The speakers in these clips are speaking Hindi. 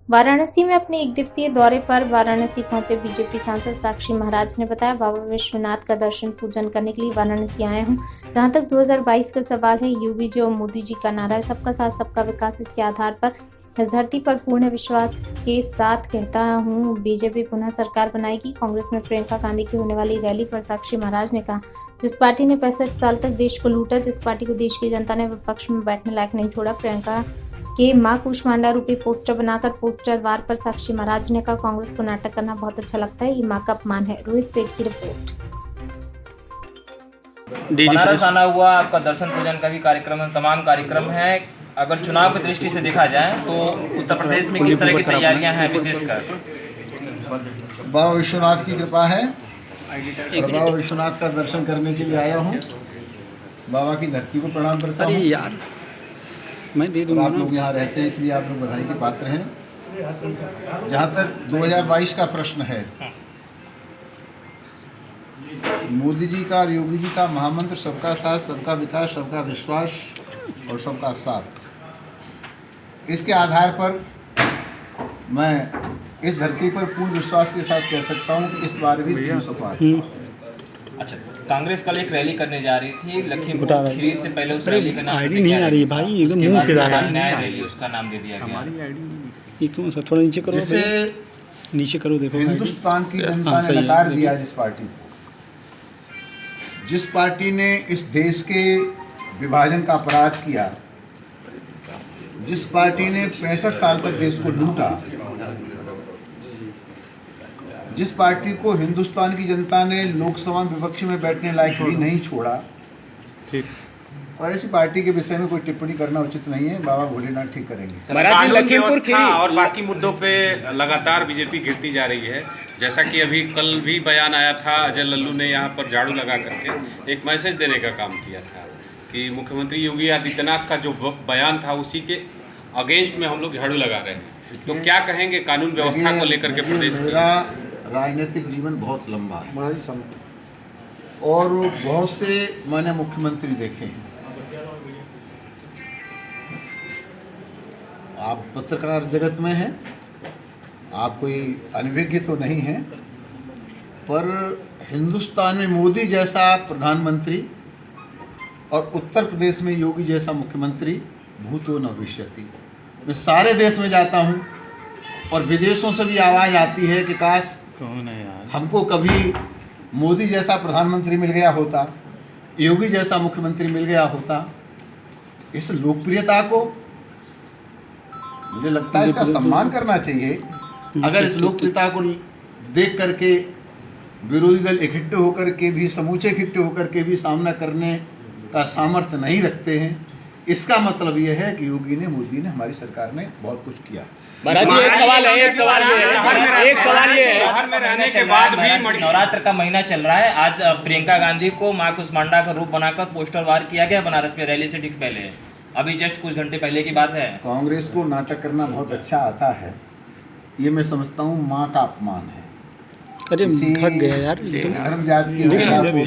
वाराणसी में अपने एक दिवसीय दौरे पर वाराणसी पहुंचे बीजेपी सांसद साक्षी महाराज ने बताया, बाबा विश्वनाथ का दर्शन पूजन करने के लिए वाराणसी आया हूं। जहां तक 2022 का सवाल है, योगी जी और मोदी जी का नारा है सबका साथ सबका विकास। इसके आधार पर इस धरती पर पूर्ण विश्वास के साथ कहता हूं, बीजेपी पुनः सरकार बनाएगी। कांग्रेस में प्रियंका गांधी की होने वाली रैली पर साक्षी महाराज ने कहा, जिस पार्टी ने 65 साल तक देश को लूटा, जिस पार्टी को देश की जनता ने विपक्ष में बैठने लायक नहीं छोड़ा, प्रियंका के मां कुष्मांडा रूपी पोस्टर बनाकर पोस्टर वार पर साक्षी महाराज ने कहा, कांग्रेस को नाटक करना बहुत अच्छा लगता है, ये मां का अपमान है। रोहित सेठ की रिपोर्ट। बनारस आना हुआ, आपका दर्शन पूजन का भी कार्यक्रम है, तमाम कार्यक्रम है। अगर चुनाव की दृष्टि से देखा जाए तो उत्तर प्रदेश में किस तरह की तैयारियां हैं विशेषकर? बाबा विश्वनाथ की कृपा है और बाबा विश्वनाथ का दर्शन करने के लिए आया हूँ। बाबा की धरती को प्रणाम करता हूँ। यार मैं दे दूंगा। आप लोग यहाँ रहते हैं इसलिए आप लोग बधाई के पात्र हैं। जहाँ तक 2022 का प्रश्न है, मोदी जी का और योगी जी का महामंत्र सबका साथ, सबका विकास, सबका विश्वास और सबका साथ, इसके आधार पर मैं इस धरती पर पूर्ण विश्वास के साथ कह सकता हूँ कि इस बार भी 300 पार। अच्छा, कांग्रेस कल एक रैली करने जा रही थी लखीमपुर खीरी से पहले, उस रैली का नाम आईडी नहीं आ रही भाई, एकदम मुंह पे डाला है। नया रैली उसका नाम दे दिया गया। ये क्यों सर, थोड़ा नीचे करो, जिसे नीचे करो, देखो हिंदुस्तान की जनता ने नकार दिया, जिस पार्टी ने इस देश के विभाजन का अपराध किया, जिस पार्टी ने 65 साल तक देश को लूटा, जिस पार्टी को हिंदुस्तान की जनता ने लोकसभा विपक्ष में बैठने लायक भी नहीं छोड़ा, ठीक, और ऐसी पार्टी के विषय में कोई टिप्पणी करना उचित नहीं है। बाबा भोलेनाथ ठीक करेंगे। कानून व्यवस्था और बाकी मुद्दों पे लगातार बीजेपी गिरती जा रही है। जैसा कि अभी कल भी बयान आया था, अजय लल्लू ने यहाँ पर झाड़ू लगा करके एक मैसेज देने का काम किया था कि मुख्यमंत्री योगी आदित्यनाथ का जो बयान था उसी के अगेंस्ट में हम लोग झाड़ू लगा रहे हैं। तो क्या कहेंगे कानून व्यवस्था को लेकर के प्रदेश में? मेरा राजनीतिक जीवन बहुत लंबा है और बहुत से मैंने मुख्यमंत्री देखे हैं। आप पत्रकार जगत में हैं, आप कोई अनभिज्ञ तो नहीं हैं, पर हिंदुस्तान में मोदी जैसा प्रधानमंत्री और उत्तर प्रदेश में योगी जैसा मुख्यमंत्री भूतो न भविष्यति। मैं सारे देश में जाता हूँ और विदेशों से भी आवाज़ आती है कि काश कौन है यार, हमको कभी मोदी जैसा प्रधानमंत्री मिल गया होता, योगी जैसा मुख्यमंत्री मिल गया होता। इस लोकप्रियता को मुझे लगता है इसका सम्मान करना चाहिए। अगर इस लोकप्रियता को देख करके विरोधी दल इकट्ठे होकर के भी, समूचे इकट्ठे होकर के भी सामना करने का सामर्थ्य नहीं रखते हैं, इसका मतलब यह है कि योगी ने, मोदी ने, हमारी सरकार ने बहुत कुछ किया। महाराज जी एक सवाल है, शहर में रहने के बाद भी नवरात्र का महीना चल रहा है। आज प्रियंका गांधी को मां कुष्मांडा का रूप बनाकर पोस्टर वार किया गया बनारस में रैली से ठीक पहले, अभी जस्ट कुछ घंटे पहले की बात है। कांग्रेस को नाटक करना बहुत अच्छा आता है, ये मैं समझता हूँ माँ का अपमान है। अरे थक गया यार, धर्म जाति की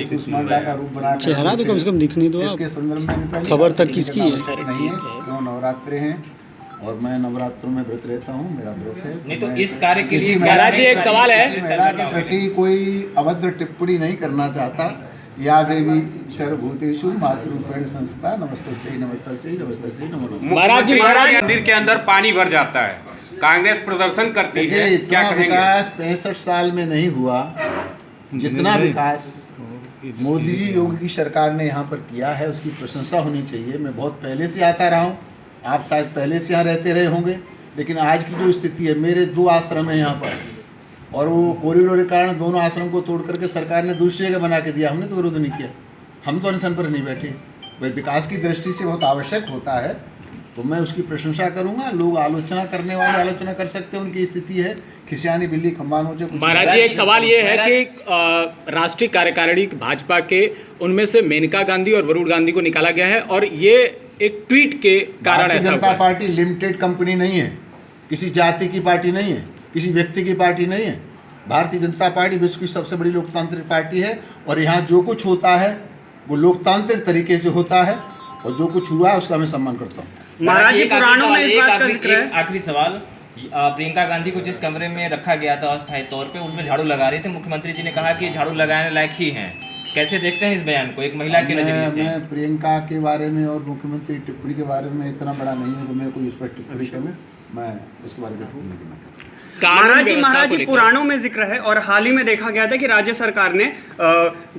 कुष्मांडा का रूप बना चेहरा तो कम से कम दिखने दो। इसके संदर्भ में खबर तक किसकी है? नहीं है, क्यों नवरात्रे हैं और मैं नवरात्रों में व्रत रहता हूँ, मेरा व्रत है। नहीं तो इस कार्य के लिए महाराज जी एक सवाल है, महिला के प्रति कोई अभद्र टिप्पणी नहीं करना चाहता। या देवी सर्वभूतेषु मातृरूपेण संस्था, नमस्तस्यै नमस्तस्यै नमस्तस्यै नमो नमः। महाराज जी मंदिर के अंदर पानी भर जाता है, कांग्रेस प्रदर्शन करती है, क्या कहेंगे? विकास 65 साल में नहीं हुआ जितना विकास मोदी जी, योगी की सरकार ने यहाँ पर किया है, उसकी प्रशंसा होनी चाहिए। मैं बहुत पहले से आता रहा हूँ, आप शायद पहले से यहाँ रहते रहे होंगे, लेकिन आज की जो स्थिति है, मेरे 2 आश्रम हैं यहाँ पर, और वो कॉरिडोर के कारण दोनों आश्रम को तोड़ करके सरकार ने दूसरी जगह बना के दिया। हमने तो विरोध नहीं किया, हम तो अनशन पर नहीं बैठे। भाई विकास की दृष्टि से बहुत आवश्यक होता है, तो मैं उसकी प्रशंसा करूंगा। लोग आलोचना करने वाले आलोचना कर सकते हैं, उनकी स्थिति है, खिसियानी बिल्ली खम्बान हो जाए। महाराज जी एक सवाल ये है कि राष्ट्रीय कार्यकारिणी भाजपा के उनमें से मेनका गांधी और वरुण गांधी को निकाला गया है और ये एक ट्वीट के कारण ऐसा हुआ। जनता पार्टी लिमिटेड कंपनी नहीं है, किसी जाति की पार्टी नहीं है, किसी व्यक्ति की पार्टी नहीं है। भारतीय जनता पार्टी विश्व की सबसे बड़ी लोकतांत्रिक पार्टी है और यहाँ जो कुछ होता है वो लोकतांत्रिक तरीके से होता है और जो कुछ हुआ है उसका मैं सम्मान करता हूँ। महाराज जी पुराणों में इस बात का जिक्र है। आखिरी सवाल, प्रियंका गांधी को जिस कमरे में रखा गया था अस्थायी तौर पे, उनमें झाड़ू लगा रहे थे, मुख्यमंत्री जी ने कहा कि झाड़ू लगाने लायक ही हैं। कैसे देखते हैं इस बयान को एक महिला के नजरिए से? मैं प्रियंका के बारे में और मुख्यमंत्री टिप्पणी के बारे में इतना बड़ा नहीं हूँ कि मैं कोई इस पर टिप्पणी करूँ। मैं इसके बारे में टिप्पणी करना चाहता हूँ। महाराज जी पुराणों में जिक्र है और हाल ही में देखा गया था कि राज्य सरकार ने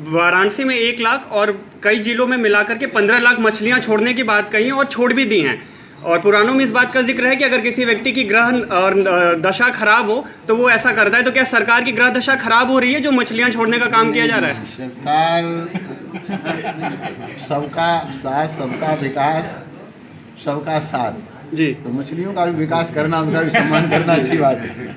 वाराणसी में 1 लाख और कई जिलों में मिलाकर के 15 लाख मछलियां छोड़ने की बात कही है और छोड़ भी दी हैं। और पुराणों में इस बात का जिक्र है कि अगर किसी व्यक्ति की ग्रह और दशा खराब हो तो वो ऐसा करता है। तो क्या सरकार की ग्रह दशा खराब हो रही है जो मछलियां छोड़ने का काम किया जा रहा है? सरकार सबका साथ, सबका विकास, सबका साथ जी। तो मछलियों का भी विकास करना, उनका भी सम्मान करना अच्छी बात है।